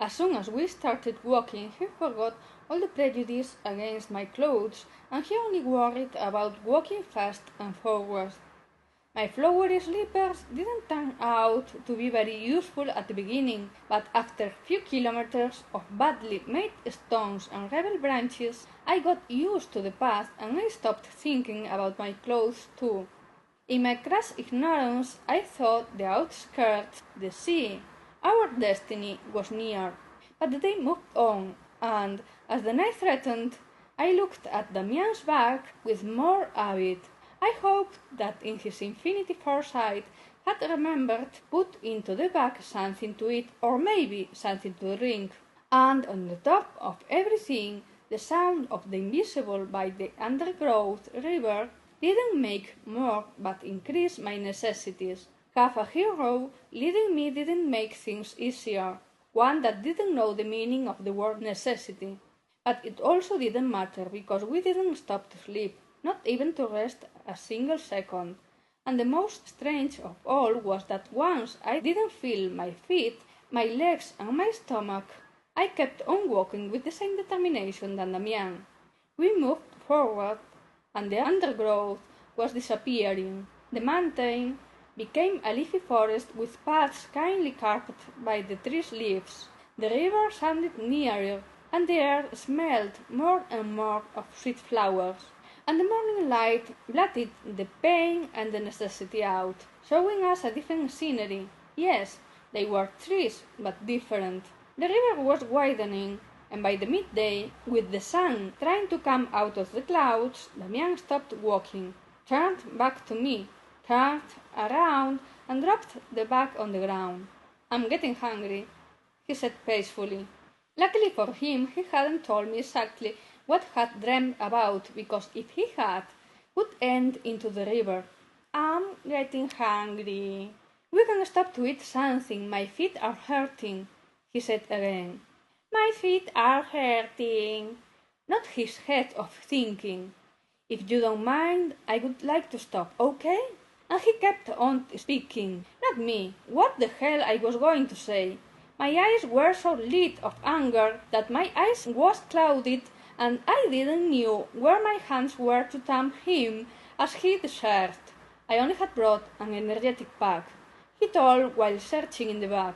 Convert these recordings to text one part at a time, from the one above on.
As soon as we started walking, he forgot all the prejudice against my clothes, and he only worried about walking fast and forward. My flowery slippers didn't turn out to be very useful at the beginning, but after a few kilometers of badly made stones and rebel branches, I got used to the path and I stopped thinking about my clothes too. In my crass ignorance, I thought the outskirts, the sea, our destiny was near. But the day moved on, and as the night threatened, I looked at Damien's bag with more avid. I hoped that in his infinity foresight had remembered to put into the bag something to eat or maybe something to drink. And on the top of everything, the sound of the invisible by the undergrowth river didn't make more but increase my necessities. Have a hero leading me didn't make things easier, one that didn't know the meaning of the word necessity. But it also didn't matter because we didn't stop to sleep, not even to rest a single second. And the most strange of all was that once I didn't feel my feet, my legs and my stomach, I kept on walking with the same determination than Damien. We moved forward and the undergrowth was disappearing. The mountain became a leafy forest with paths kindly carved by the trees' leaves. The river sounded nearer, and the air smelled more and more of sweet flowers. And the morning light blotted the pain and the necessity out, showing us a different scenery. Yes, they were trees, but different. The river was widening, and by the midday, with the sun trying to come out of the clouds, Damien stopped walking, turned back to me, turned around, and dropped the bag on the ground. "I'm getting hungry," he said peacefully. Luckily for him, he hadn't told me exactly what he had dreamed about, because if he had, would end into the river. "I'm getting hungry. We can stop to eat something. My feet are hurting," he said again. "My feet are hurting," not his head of thinking. "If you don't mind, I would like to stop, okay?" And he kept on speaking. Not me. What the hell I was going to say. My eyes were so lit of anger that my eyes was clouded, and I didn't know where my hands were to thumb him as he deserved. I only had brought an energetic pack, he told while searching in the bag.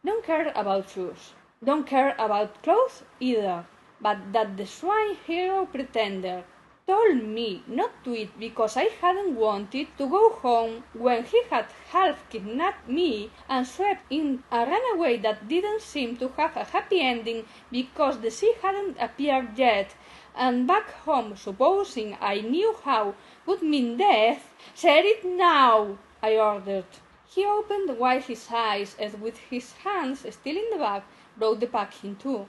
"Don't care about shoes. Don't care about clothes either. But that the swine hero pretender told me not to eat because I hadn't wanted to go home when he had half kidnapped me and swept in a runaway that didn't seem to have a happy ending because the sea hadn't appeared yet, and back home, supposing I knew how, would mean death. Say it now," I ordered. He opened wide his eyes and with his hands still in the bag broke the pack in two.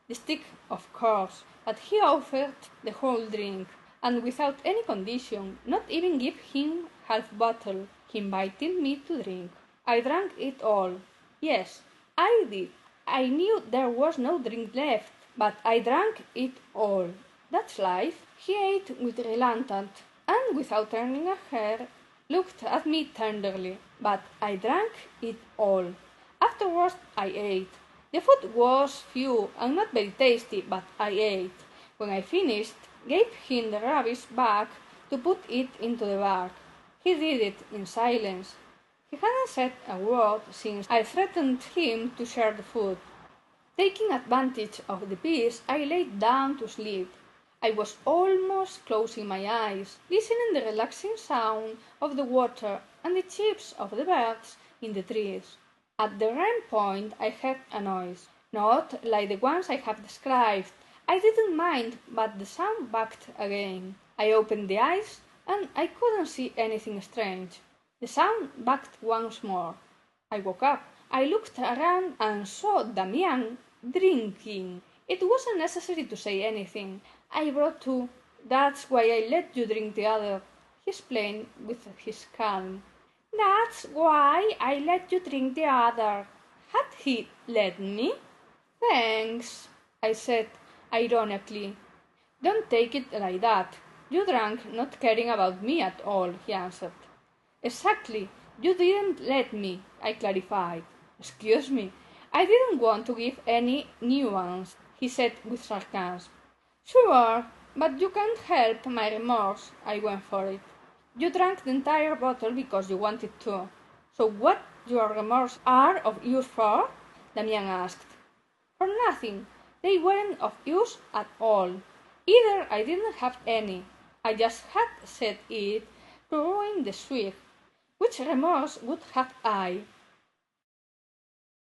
The stick, of course, but he offered the whole drink, and without any condition, not even give him half bottle. He invited me to drink. I drank it all. Yes, I did. I knew there was no drink left, but I drank it all. That's life. He ate with reluctance, and without turning a hair, looked at me tenderly, but I drank it all. Afterwards I ate. The food was few and not very tasty, but I ate. When I finished, gave him the rubbish bag to put it into the bag. He did it in silence. He hadn't said a word since I threatened him to share the food. Taking advantage of the peace, I laid down to sleep. I was almost closing my eyes, listening to the relaxing sound of the water and the chirps of the birds in the trees. At the right point I heard a noise, not like the ones I have described. I didn't mind, but the sound backed again. I opened the eyes, and I couldn't see anything strange. The sound backed once more. I woke up. I looked around and saw Damien drinking. It wasn't necessary to say anything. "I brought two. That's why I let you drink the other," he explained with his calm. "That's why I let you drink the other." Had he let me? "Thanks," I said ironically. "Don't take it like that. You drank not caring about me at all," he answered. "Exactly. You didn't let me," I clarified. "Excuse me. I didn't want to give any new ones, he said with sarcasm. Sure, but you can't help my remorse. I went for it. You drank the entire bottle because you wanted to. So what your remorse are of use for? Damian asked. For nothing. They weren't of use at all. Either I didn't have any. I just had said it to ruin the sweet. Which remorse would have I?